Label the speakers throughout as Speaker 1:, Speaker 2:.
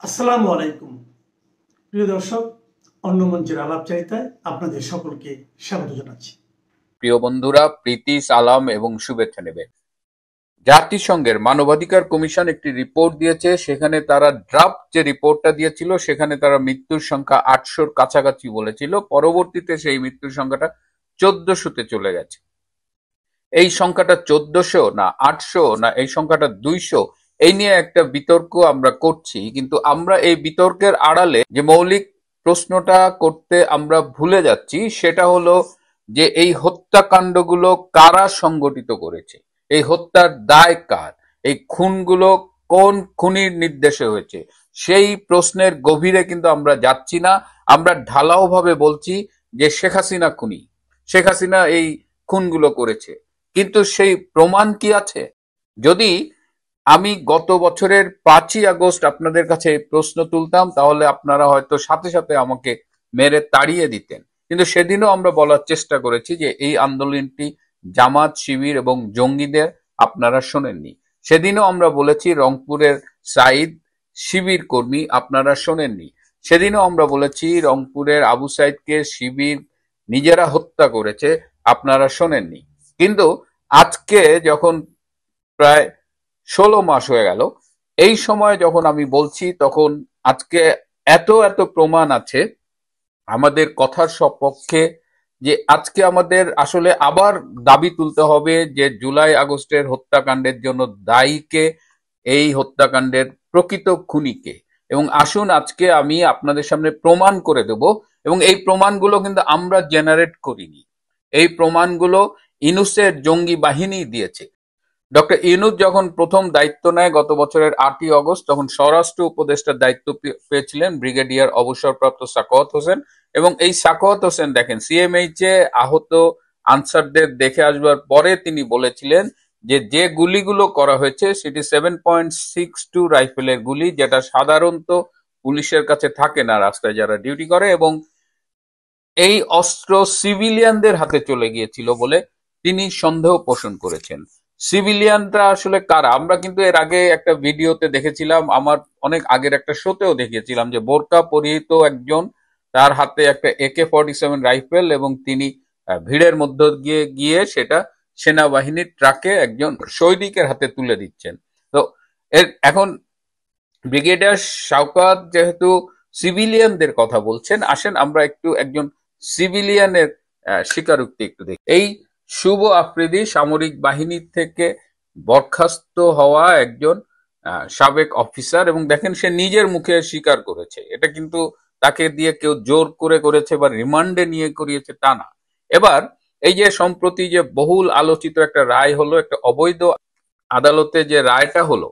Speaker 1: আসসালামু আলাইকুম প্রিয় দর্শক, অন্য মঞ্চের আলাপচারিতায় আপনাদের সকলকে স্বাগত জানাচ্ছি।
Speaker 2: প্রিয় বন্ধুরা, প্রীতি, সালাম এবং শুভেচ্ছা নেবেন। জাতিসংঘের মানবাধিকার কমিশন একটি রিপোর্ট দিয়েছে। সেখানে তারা ড্রাফট যে রিপোর্টটা দিয়েছিল সেখানে তারা মৃত্যুর সংখ্যা 800-র কাছাকাছি বলেছিল। পরবর্তীতে সেই মৃত্যুর সংখ্যাটা 1400-তে চলে গেছে। এই সংখ্যাটা 1400 না 800 না এই সংখ্যাটা 200, এই নিয়ে একটা বিতর্ক আমরা করছি, কিন্তু আমরা এই বিতর্কের আড়ালে যে মৌলিক প্রশ্নটা করতে আমরা ভুলে যাচ্ছি সেটা হলো যে এই হত্যাকাণ্ডগুলো কারা সংগঠিত করেছে, এই হত্যার দায় কার, এই খুনগুলো কোন খুনির নির্দেশে হয়েছে, সেই প্রশ্নের গভীরে কিন্তু আমরা যাচ্ছি না। আমরা ঢালাওভাবে বলছি যে শেখ হাসিনা খুনি, শেখ হাসিনা এই খুনগুলো করেছে, কিন্তু সেই প্রমাণ কি আছে? যদি আমি গত বছরের 5ই আগস্ট আপনাদের কাছে এই প্রশ্ন তুলতাম তাহলে আপনারা হয়তো সাথে সাথে আমাকে মেরে তাড়িয়ে দিতেন, কিন্তু সেদিনও আমরা বলার চেষ্টা করেছি যে এই আন্দোলনটি জামাত, শিবির এবং জঙ্গিদের, আপনারা শোনেননি। সেদিনও আমরা বলেছি রংপুরের সাইদ শিবির কর্মী, আপনারা শোনেননি। সেদিনও আমরা বলেছি রংপুরের আবু সাইদকে শিবির নিজেরা হত্যা করেছে, আপনারা শোনেননি। কিন্তু আজকে যখন প্রায় 16 মাস হয়ে গেল, এই সময় যখন আমি বলছি তখন আজকে এত এত প্রমাণ আছে আমাদের কথার সপক্ষে যে আজকে আমাদের আসলে আবার দাবি তুলতে হবে যে জুলাই আগস্টের হত্যাকাণ্ডের জন্য দায়ীকে, এই হত্যাকাণ্ডের প্রকৃত খুনিকে। এবং আসুন আজকে আমি আপনাদের সামনে প্রমাণ করে দেব, এবং এই প্রমাণগুলো কিন্তু আমরা জেনারেট করিনি, এই প্রমাণগুলো ইউনূসের জঙ্গি বাহিনী দিয়েছে। ডক্টর ইউনূস যখন প্রথম দায়িত্ব নেয় গত বছরের 8ই আগস্ট, তখন স্বরাষ্ট্র উপদেষ্টার দায়িত্ব পেয়েছিলেন ব্রিগেডিয়ার অবসরপ্রাপ্ত সাখাওয়াত হোসেন। এবং এই সাখাওয়াত হোসেন দেখেন সিএমএইচে আহত আনসারদের দেখে আসবার পরে তিনি বলেছিলেন যে যে গুলিগুলো করা হয়েছে সেটি 7.62 রাইফেলের গুলি, যেটা সাধারণত পুলিশের কাছে থাকে না রাস্তায় যারা ডিউটি করে, এবং এই অস্ত্র সিভিলিয়ানদের হাতে চলে গিয়েছিল বলে তিনি সন্দেহ পোষণ করেছেন। সিভিলিয়ানরা আসলে কারা? আমরা কিন্তু এর আগে একটা ভিডিওতে দেখেছিলাম, আমার অনেক আগের একটা শোতেও দেখিয়েছিলাম যে বোরকা পরিহিত একজন, তার হাতে একটা AK-47 রাইফেল, এবং তিনি ভিড়ের মধ্য দিয়ে গিয়ে সেটা সেনাবাহিনীর ট্রাকে একজন সৈনিকের হাতে তুলে দিচ্ছেন। তো এখন ব্রিগেডিয়ার শওকত যেহেতু সিভিলিয়ানদের কথা বলছেন, আসেন আমরা একটু একজন সিভিলিয়ানের স্বীকারোক্তি একটু দেখি। এই শুভ আফ্রিদি সামরিক বাহিনী থেকে বরখাস্ত হওয়া একজন সাবেক অফিসার, এবং দেখেন সে নিজের মুখে স্বীকার করেছে, এটা কিন্তু তাকে দিয়ে কেউ জোর করে করেছে বা রিমান্ডে নিয়ে করিয়েছে তা না। এবার এই যে সম্প্রতি যে বহুল আলোচিত একটা রায় হলো, একটা অবৈধ আদালতে যে রায়টা হলো,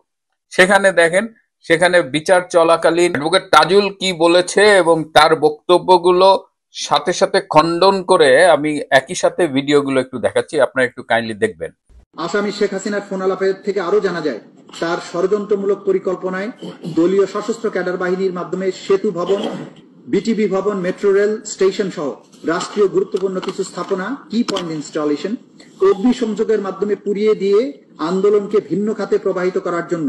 Speaker 2: সেখানে দেখেন সেখানে বিচার চলাকালীন অ্যাডভোকেট তাজুল কি বলেছে এবং তার বক্তব্যগুলো সাথে সাথে খণ্ডন করে আমি একই সাথে ভিডিওগুলো একটু দেখাচ্ছি, আপনারা একটু কাইন্ডলি দেখবেন।
Speaker 3: আসামি শেখ হাসিনার ফোন আলাপের থেকে আরো জানা যায় তার ষড়যন্ত্রমূলক পরিকল্পনায় দলীয় সশস্ত্র ক্যাডার বাহিনীর মাধ্যমে সেতু ভবন, বিটিবি ভবন, মেট্রো রেল স্টেশন সহ রাষ্ট্রীয় গুরুত্বপূর্ণ কিছু স্থাপনা কি পয়েন্ট ইনস্টলেশন অগ্নিসংযোগের মাধ্যমে পুড়িয়ে দিয়ে আন্দোলনকে ভিন্ন খাতে প্রবাহিত করার জন্য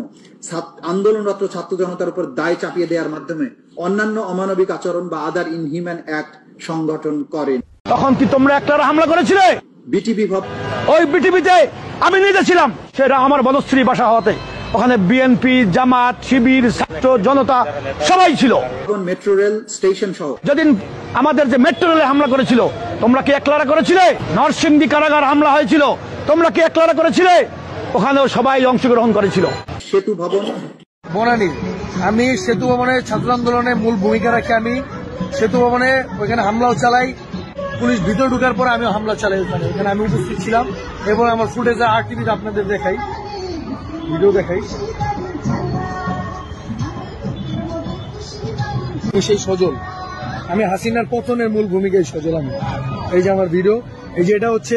Speaker 3: আন্দোলনরত ছাত্র জনতার উপর দায় চাপিয়ে দেওয়ার মাধ্যমে অন্যান্য অমানবিক আচরণ বা আদার ইনহিউম্যান অ্যাক্ট সংগঠন করেন।
Speaker 4: তখন কি তোমরা একটারা হামলা করেছিলে?
Speaker 3: বিটিবি ভবন,
Speaker 4: ওই বিটিভিতে আমি নিজে ছিলাম, সেটা আমার বনশ্রী বাসা হতে, ওখানে বিএনপি, জামাত, শিবির, ছাত্র জনতা সবাই ছিল।
Speaker 3: মেট্রো রেল স্টেশন সহ
Speaker 4: যেদিন আমাদের যে মেট্রো রেলে হামলা করেছিল, তোমরা কি একলারা করেছিলে? নরসিংদী কারাগার হামলা হয়েছিল, তোমরা কি একলারা করেছিলে? ওখানেও সবাই অংশগ্রহণ করেছিল।
Speaker 3: সেতু ভবন
Speaker 5: বনানী, আমি সেতু ভবনের ছাত্র আন্দোলনে মূল ভূমিকা রাখি। আমি সেতু ভবনে ওইখানে হামলাও চালাই, পুলিশ ভিতরে ঢুকার পরে আমি হামলা চালাই ওখানে আমি উপস্থিত ছিলাম, এবং আমার ফুটেজে RTVতে আপনাদের দেখাই, ভিডিও দেখাই। সেই সজল, আমি হাসিনার পতনের মূল ভূমিকায় সজল আমি। এই যে আমার ভিডিও, এই যে এটা হচ্ছে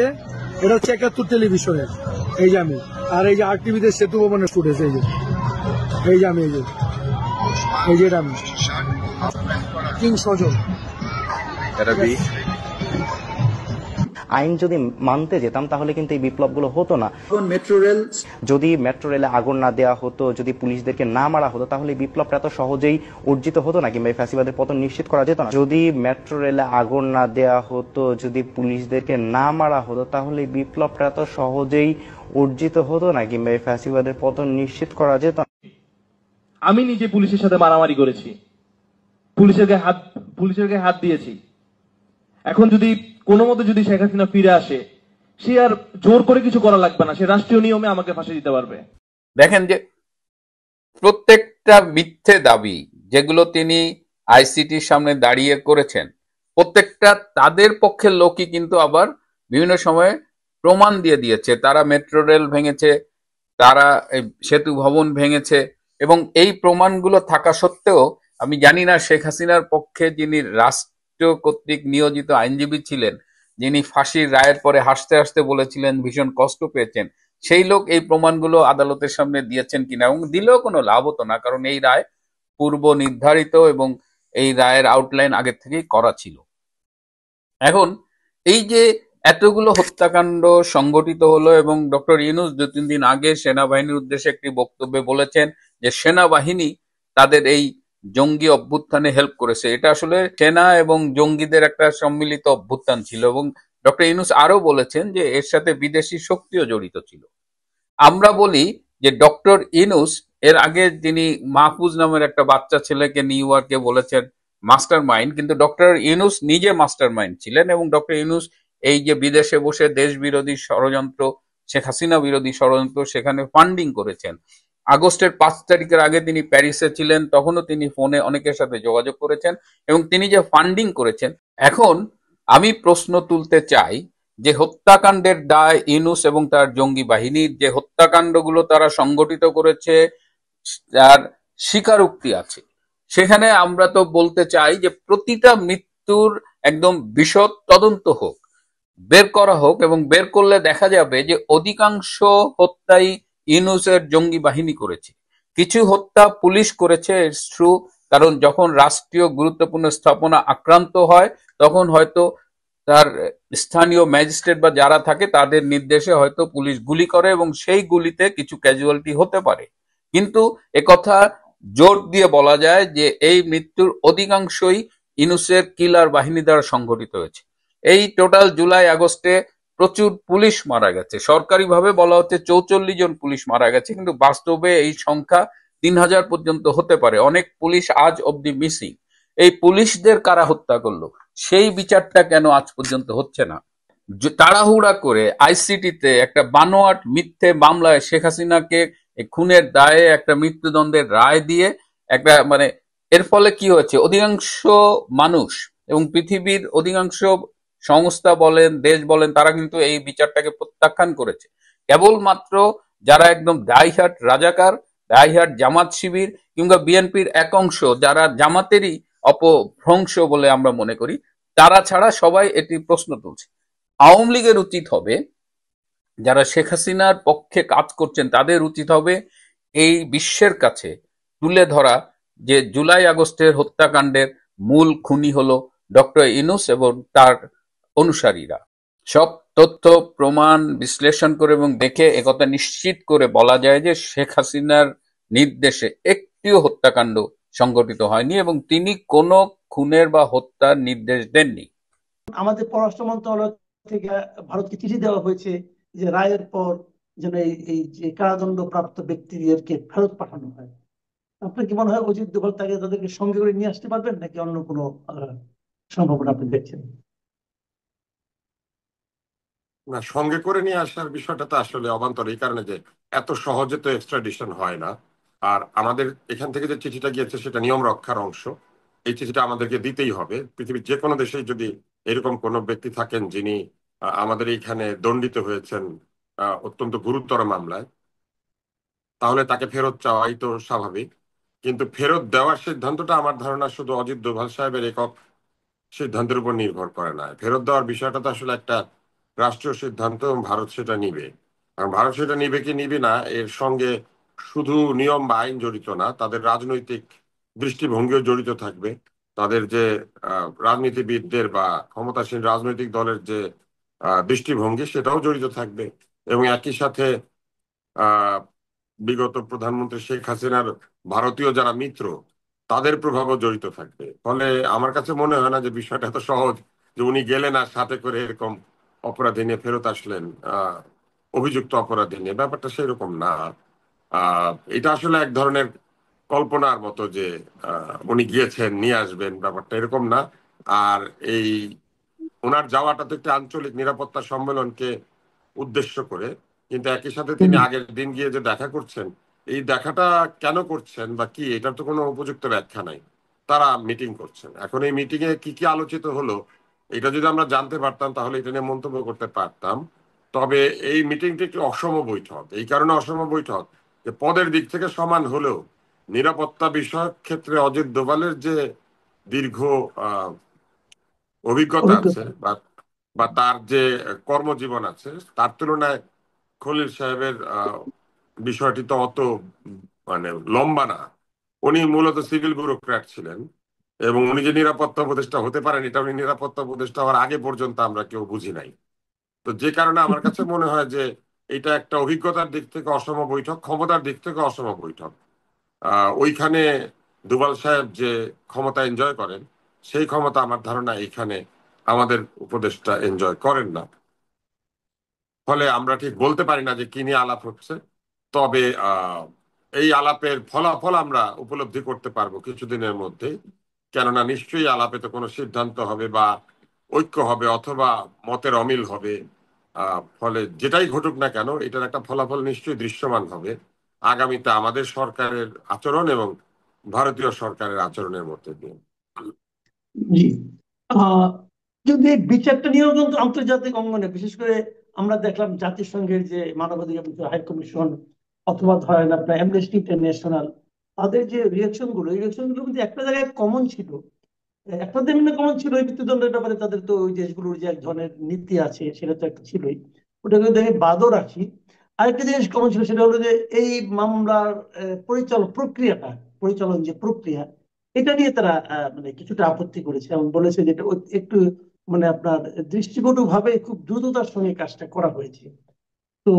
Speaker 5: 71 টেলিভিশনের, এই যে আমি, আর এই যে RTVতে সেতু ভবনের ফুটেজ, এই যে আমি, এই যে এটা আমি কিং সজল।
Speaker 6: আইন যদি মানতে যেতাম তাহলে কিন্তু এই বিপ্লবগুলো হতো না।
Speaker 3: মেট্রো রেল
Speaker 6: যদি মেট্রো রেলে আগুন না দেওয়া হতো, যদি পুলিশদেরকে না মারা হতো, তাহলে এই বিপ্লবটা এত সহজেই অর্জিত হতো না, কিংবা এই ফ্যাসিবাদের পতন নিশ্চিত করা যেত না। যদি মেট্রো রেলে আগুন না দেওয়া হতো, যদি পুলিশদেরকে না মারা হতো, তাহলে এই বিপ্লবটা এত সহজেই অর্জিত হতো না, কিংবা এই ফ্যাসিবাদের পতন নিশ্চিত করা যেত না।
Speaker 7: আমি নিজে পুলিশের সাথে মারামারি করেছি, পুলিশের গায়ে হাত দিয়েছি। এখন যদি কোনো মতে যদি শেখ হাসিনা ফিরে আসে, সে আর জোর করে কিছু করা লাগবে না, সে রাষ্ট্রীয় নিয়মে আমাকে ফাঁসি দিতে পারবে।
Speaker 2: দেখেন যে প্রত্যেকটা মিথ্যে দাবি যেগুলো তিনি আইসিটির সামনে দাঁড়িয়ে করেছেন, প্রত্যেকটা তাদের পক্ষের লোকই কিন্তু আবার বিভিন্ন সময়ে প্রমাণ দিয়ে দিয়েছে। তারা মেট্রো রেল ভেঙেছে, তারা এই সেতু ভবন ভেঙেছে, এবং এই প্রমাণগুলো থাকা সত্ত্বেও আমি জানি না শেখ হাসিনার পক্ষে যিনি রাষ্ট্র কর্তৃক নিয়োজিত আইনজীবী ছিলেন, যিনি ফাঁসির রায়ের পরে হাসতে হাসতে বলেছিলেন ভীষণ কষ্ট পেয়েছেন, সেই লোক এই প্রমাণগুলো আদালতের সামনে দিয়েছেন কিনা, এবং দিলেও কোনো লাভ হতো না, কারণ এই রায় পূর্ব নির্ধারিত এবং এই রায়ের আউটলাইন আগের থেকেই করা ছিল। এখন এই যে এতগুলো হত্যাকাণ্ড সংগঠিত হলো, এবং ডক্টর ইউনূস 2-3 দিন আগে সেনাবাহিনীর উদ্দেশ্যে একটি বক্তব্যে বলেছেন যে সেনাবাহিনী তাদের এই জঙ্গি অভ্যুত্থানে হেল্প করেছে। এটা আসলে সেনা এবং জঙ্গিদের একটা সম্মিলিত অভ্যুত্থান ছিল, এবং ডক্টর ইউনূস আরো বলেছেন যে এর সাথে বিদেশি শক্তিও জড়িত ছিল। আমরা বলি যে ডক্টর ইউনূস এর আগে যিনি মাহফুজ নামের একটা বাচ্চা ছেলেকে নিউ ইয়র্কে বলেছেন মাস্টার মাইন্ড, কিন্তু ডক্টর ইউনূস নিজে মাস্টার মাইন্ড ছিলেন, এবং ডক্টর ইউনূস এই যে বিদেশে বসে দেশ বিরোধী ষড়যন্ত্র, শেখ হাসিনা বিরোধী ষড়যন্ত্র, সেখানে ফান্ডিং করেছেন। আগস্টের 5 তারিখের আগে তিনি প্যারিসে ছিলেন, তখনও তিনি ফোনে অনেকের সাথে যোগাযোগ করেছেন, এবং তিনি যে ফান্ডিং করেছেন। এখন আমি প্রশ্ন তুলতে চাই যে হত্যাকাণ্ডের দায় ইউনূস এবং তার জঙ্গি বাহিনীর, যে হত্যাকাণ্ডগুলো তারা সংগঠিত করেছে তার স্বীকারোক্তি আছে, সেখানে আমরা তো বলতে চাই যে প্রতিটা মৃত্যুর একদম বিশদ তদন্ত হোক, বের করা হোক, এবং বের করলে দেখা যাবে যে অধিকাংশ হত্যাই ইউনূসের জঙ্গি বাহিনী করেছে। কিছু হত্যা পুলিশ করেছে, ইটস ট্রু, কারণ যখন রাষ্ট্রীয় গুরুত্বপূর্ণ স্থাপনা আক্রান্ত হয় তখন হয়তো তার স্থানীয় ম্যাজিস্ট্রেট বা যারা থাকে তাদের নির্দেশে হয়তো পুলিশ গুলি করে, এবং সেই গুলিতে কিছু ক্যাজুয়ালিটি হতে পারে। কিন্তু একথা জোর দিয়ে বলা যায় যে এই মৃত্যুর অধিকাংশই ইউনূসের কিলার বাহিনী দ্বারা সংঘটিত হয়েছে। এই টোটাল জুলাই আগস্টে প্রচুর পুলিশ মারা গেছে, সরকারিভাবে বলা হচ্ছে 44 জন পুলিশ মারা গেছে, কিন্তু বাস্তবে এই সংখ্যা 3000 পর্যন্ত হতে পারে। অনেক পুলিশ আজ অব্দি মিসিং। এই পুলিশদের কারা হত্যা করলো সেই বিচারটা কেন আজ পর্যন্ত হচ্ছে না? তাড়াহুড়া করে আইসিটিতে একটা বানোয়াট মিথ্যে মামলায় শেখ হাসিনাকে খুনের দায়ে একটা মৃত্যুদণ্ডের রায় দিয়ে একটা মানে এর ফলে কি হয়েছে, অধিকাংশ মানুষ এবং পৃথিবীর অধিকাংশ সংস্থা বলেন, দেশ বলেন, তারা কিন্তু এই বিচারটাকে প্রত্যাখ্যান করেছে। কেবলমাত্র যারা একদম ডাইহার্ট রাজাকার, ডাইহার্ট জামাত শিবির কিংবা বিএনপির এক অংশ যারা জামাতেরই অপভ্রংশ বলে আমরা মনে করি, তারা ছাড়া সবাই এটি প্রশ্ন তুলছে। আওয়ামী লীগের উচিত হবে, যারা শেখ হাসিনার পক্ষে কাজ করছেন তাদের উচিত হবে এই বিশ্বের কাছে তুলে ধরা যে জুলাই আগস্টের হত্যাকাণ্ডের মূল খুনি হলো ডক্টর ইউনূস এবং তার অনুসারীরা। সব তথ্য প্রমাণ বিশ্লেষণ করে এবং দেখে একথা নিশ্চিত করে বলা যায় যে শেখ হাসিনার নির্দেশে একটিও হত্যাকাণ্ড সংগঠিত হয়নি, এবং তিনি কোনো খুনের বা হত্যার নির্দেশ দেননি।
Speaker 1: আমাদের পররাষ্ট্র মন্ত্রণালয় থেকে ভারতকে চিঠি দেওয়া হয়েছে যে রায়ের পর যেন এই যে কারাদণ্ড প্রাপ্ত ব্যক্তিদেরকে ফেরত পাঠানো হয়। আপনার কি মনে হয় অজিত দোভাল তাদেরকে সঙ্গে করে নিয়ে আসতে পারবেন, নাকি অন্য কোনো সম্ভাবনা আপনি দেখছেন?
Speaker 8: না, সঙ্গে করে নিয়ে আসার বিষয়টা তো আসলে অবান্তর, এই কারণে যে এত সহজে তো এক্সট্রাডিশন হয় না। আর আমাদের এখান থেকে যে চিঠিটা গিয়েছে সেটা নিয়ম রক্ষার অংশ, এই চিঠিটা আমাদেরকে দিতেই হবে। পৃথিবীর যে কোনো দেশে যদি এরকম কোনো ব্যক্তি থাকেন যিনি আমাদের এইখানে দণ্ডিত হয়েছেন অত্যন্ত গুরুতর মামলায়, তাহলে তাকে ফেরত চাওয়াই তো স্বাভাবিক। কিন্তু ফেরত দেওয়ার সিদ্ধান্তটা আমার ধারণা শুধু অজিত দোভাল সাহেবের একক সিদ্ধান্তের উপর নির্ভর করে না। ফেরত দেওয়ার বিষয়টা তো আসলে একটা রাষ্ট্রীয় সিদ্ধান্ত, এবং ভারত সেটা নিবে। কারণ ভারত সেটা নিবে কি নিবে না, এর সঙ্গে শুধু নিয়ম বা আইন জড়িত না, তাদের রাজনৈতিক দৃষ্টিভঙ্গিও জড়িত থাকবে। তাদের যে রাজনীতিবিদদের বা ক্ষমতাসীন রাজনৈতিক দলের যে দৃষ্টিভঙ্গি সেটাও জড়িত থাকবে, এবং একই সাথে আহ বিগত প্রধানমন্ত্রী শেখ হাসিনার ভারতীয় যারা মিত্র তাদের প্রভাবও জড়িত থাকবে। ফলে আমার কাছে মনে হয় না যে বিষয়টা এত সহজ যে উনি গেলেন আর সাথে করে এরকম অপরাধী নিয়ে ফেরত আসলেন, অভিযুক্ত অপরাধী নিয়ে। ব্যাপারটা সেরকম না। এটা আসলে এক ধরনের কল্পনার মতো যে উনি গিয়েছেন নিয়ে আসবেন, ব্যাপারটা এরকম না। আর এই ওনার যাওয়াটা তো একটা আঞ্চলিক নিরাপত্তা সম্মেলনকে উদ্দেশ্য করে, কিন্তু একই সাথে তিনি আগের দিন গিয়ে যে দেখা করছেন, এই দেখাটা কেন করছেন বা কি, এটার তো কোনো উপযুক্ত ব্যাখ্যা নাই। তারা মিটিং করছেন, এখন এই মিটিং এ কি কি আলোচিত হলো এটা যদি আমরা জানতে পারতাম তাহলে এটা নিয়ে মন্তব্য করতে পারতাম। তবে এই মিটিংটি একটি অসম বৈঠক, এই কারণে অসম বৈঠক যে পদের দিক থেকে সমান হলেও নিরাপত্তা বিষয়ক ক্ষেত্রে অজিত দোভালের যে দীর্ঘ অভিজ্ঞতা আছে
Speaker 1: অভিজ্ঞতা।
Speaker 8: বা বা তার যে কর্মজীবন আছে তার তুলনায় খলিল সাহেবের বিষয়টি তো অত মানে লম্বা না। উনি মূলত সিভিল ব্যুরোক্র্যাট ছিলেন, এবং উনি যে নিরাপত্তা উপদেষ্টা হতে পারেন এটা উনি নিরাপত্তা উপদেষ্টা হওয়ার আগে পর্যন্ত আমরা কেউ বুঝি নাই। তো যে কারণে আমার কাছে মনে হয় যে এটা একটা অভিজ্ঞতার দিক থেকে অসম বৈঠক, ক্ষমতার দিক থেকে অসম বৈঠক। ওইখানে দুবাল সাহেব যে ক্ষমতা এনজয় করেন সেই ক্ষমতা আমার ধারণা এখানে আমাদের উপদেষ্টা এনজয় করেন না। ফলে আমরা ঠিক বলতে পারি না যে কি নিয়ে আলাপ হচ্ছে। তবে এই আলাপের ফলাফল আমরা উপলব্ধি করতে পারবো কিছুদিনের মধ্যে, কেননা নিশ্চয়ই আলাপে তো কোনো সিদ্ধান্ত হবে বা ঐক্য হবে অথবা মতের অমিল হবে। ফলে যেটাই ঘটুক না কেন এটার একটা ফলাফল নিশ্চয়ই দৃশ্যমান হবে আগামীতে আমাদের সরকারের আচরণ এবং ভারতীয় সরকারের আচরণের মধ্যে দিয়ে।
Speaker 1: জি। আহ যদি এই বিচারটা নিয়েও কিন্তু আন্তর্জাতিক অঙ্গনে, বিশেষ করে আমরা দেখলাম জাতিসংঘের যে মানবাধিকার বিষয়ক হাই কমিশন অথবা ধরেন আপনার অ্যামনেস্টি ইন্টারন্যাশনাল, তাদের যে রিয়াকশন গুলো, এই রিয়াকশন গুলো কিন্তু একটা জায়গায় কমন ছিল। একটা দিন কমন ছিল এই মৃত্যুদণ্ডের ব্যাপারে, তাদের তো ওই দেশগুলোর যে এক ধরনের নীতি আছে সেটা তো একটা ছিলই, ওটা কিন্তু আমি বাদও রাখি। আরেকটা জিনিস কমন ছিল, সেটা হলো যে এই মামলার পরিচালন যে প্রক্রিয়া, এটা নিয়ে তারা মানে কিছুটা আপত্তি করেছে এবং বলেছে যে এটা একটু মানে আপনার দৃষ্টিকটু ভাবে খুব দ্রুততার সঙ্গে কাজটা করা হয়েছে। তো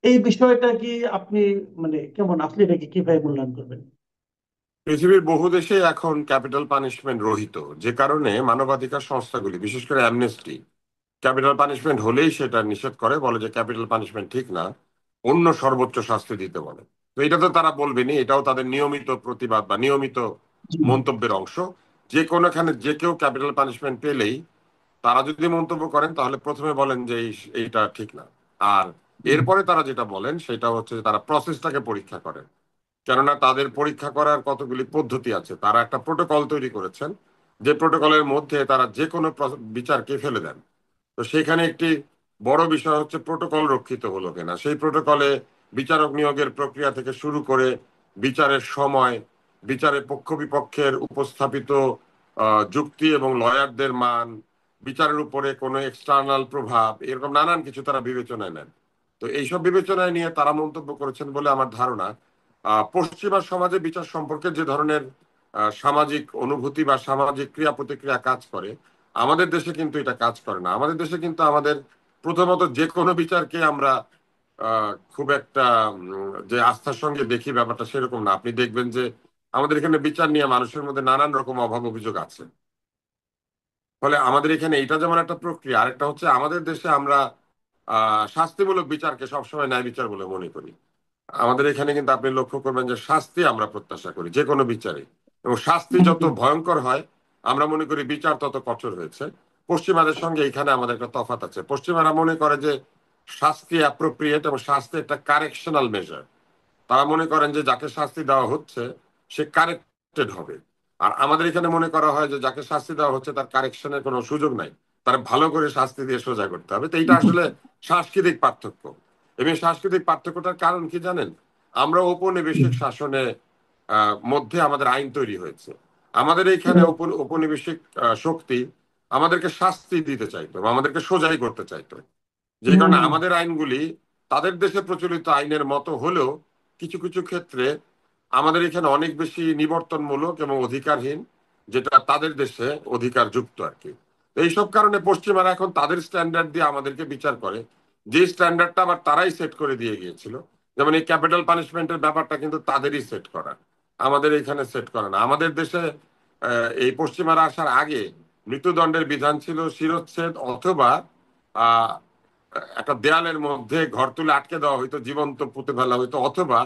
Speaker 1: এই বিষয়টা কি আপনি মানে কেমন, আপনি এটাকে কিভাবে মূল্যায়ন করবেন?
Speaker 8: পৃথিবীর বহু দেশে এখন ক্যাপিটাল পানিশমেন্ট রহিত, যে কারণে মানবাধিকার সংস্থাগুলি বিশেষ করে অ্যামনেস্টি ক্যাপিটাল পানিশমেন্ট হলেই সেটা নিষেধ করে, বলে যে ক্যাপিটাল পানিশমেন্ট ঠিক না, অন্য সর্বোচ্চ শাস্তি দিতে বলে। তো এটা তো তারা বলবেনি, এটাও তাদের নিয়মিত প্রতিবাদ বা নিয়মিত
Speaker 1: জি।
Speaker 8: মন্তব্যের অংশ। যে কোনোখানে যে কেউ ক্যাপিটাল পানিশমেন্ট পেলেই তারা যদি মন্তব্য করেন তাহলে প্রথমে বলেন যে এইটা ঠিক না। আর এরপরে তারা যেটা বলেন সেটা হচ্ছে যে তারা প্রসেসটাকে পরীক্ষা করেন, কেননা তাদের পরীক্ষা করার কতগুলি পদ্ধতি আছে। তারা একটা প্রোটোকল তৈরি করেছেন, যে প্রোটোকলের মধ্যে তারা যে কোনো বিচারকে ফেলে দেন। তো সেখানে একটি বড় বিষয় হচ্ছে প্রোটোকল রক্ষিত হলো কিনা। সেই প্রোটোকলে বিচারক নিয়োগের প্রক্রিয়া থেকে শুরু করে বিচারের সময়, বিচারের পক্ষ বিপক্ষের উপস্থাপিত যুক্তি এবং লয়ারদের মান, বিচারের উপরে কোনো এক্সটার্নাল প্রভাব, এরকম নানান কিছু তারা বিবেচনায় নেন। তো এইসব বিবেচনায় নিয়ে তারা মন্তব্য করেছেন বলে আমার ধারণা। পশ্চিমা সমাজে বিচার সম্পর্কে যে ধরনের সামাজিক অনুভূতি বা সামাজিক ক্রিয়া প্রতিক্রিয়া কাজ করে, আমাদের দেশে কিন্তু এটা কাজ করে না। আমাদের দেশে কিন্তু আমাদের প্রথমত যে কোনো বিচারকে আমরা খুব একটা যে আস্থার সঙ্গে দেখি, ব্যাপারটা সেরকম না। আপনি দেখবেন যে আমাদের এখানে বিচার নিয়ে মানুষের মধ্যে নানান রকম অভাব অভিযোগ আছে। ফলে আমাদের এখানে এটা যেমন একটা প্রক্রিয়া, আরেকটা হচ্ছে আমাদের দেশে আমরা শাস্তিমূলক বিচারকে সবসময় ন্যায় বিচার বলে মনে করি। আমাদের এখানে কিন্তু আপনি লক্ষ্য করবেন যে শাস্তি আমরা প্রত্যাশা করি যে কোনো বিচারে, এবং শাস্তি যত ভয়ঙ্কর হয় আমরা মনে করি বিচার তত কঠোর হয়েছে। পশ্চিমাদের সঙ্গে এখানে আমাদের একটা তফাৎ আছে। পশ্চিমারা মনে করে যে শাস্তি অ্যাপ্রোপ্রিয়েট এবং শাস্তি একটা কারেকশনাল মেজার। তারা মনে করেন যে যাকে শাস্তি দেওয়া হচ্ছে সে কারেক্টেড হবে। আর আমাদের এখানে মনে করা হয় যে যাকে শাস্তি দেওয়া হচ্ছে তার কারেকশনের কোনো সুযোগ নাই, তার ভালো করে শাস্তি দিয়ে সোজা করতে হবে। তো এইটা আসলে সাংস্কৃতিক পার্থক্য। এবং সাংস্কৃতিক পার্থক্যটার কারণ কি জানেন? আমরা ঔপনিবেশিক শাসনে মধ্যে আমাদের আইন তৈরি হয়েছে। আমাদের এইখানে ঔপনিবেশিক শক্তি আমাদেরকে শাস্তি দিতে চাইতো বা আমাদেরকে সোজাই করতে চাইতো, যে কারণে আমাদের আইনগুলি তাদের দেশে প্রচলিত আইনের মতো হলেও কিছু কিছু ক্ষেত্রে আমাদের এখানে অনেক বেশি নিবর্তনমূলক এবং অধিকারহীন, যেটা তাদের দেশে অধিকার যুক্ত আর কি। তো এইসব কারণে পশ্চিমারা এখন তাদের স্ট্যান্ডার্ড দিয়ে আমাদেরকে বিচার করে, যে স্ট্যান্ডার্ডটা আবার তারাই সেট করে দিয়ে গিয়েছিল। যেমন এই ক্যাপিটাল পানিশমেন্টের ব্যাপারটা কিন্তু তাদেরই সেট করা, আমাদের এখানে সেট করা না। আমাদের দেশে এই পশ্চিমারা আসার আগে মৃত্যুদণ্ডের বিধান ছিল শিরচ্ছেদ অথবা আহ একটা দেয়ালের মধ্যে ঘর তুলে আটকে দেওয়া হইতো, জীবন্ত পুঁতে ফেলা হইতো, অথবা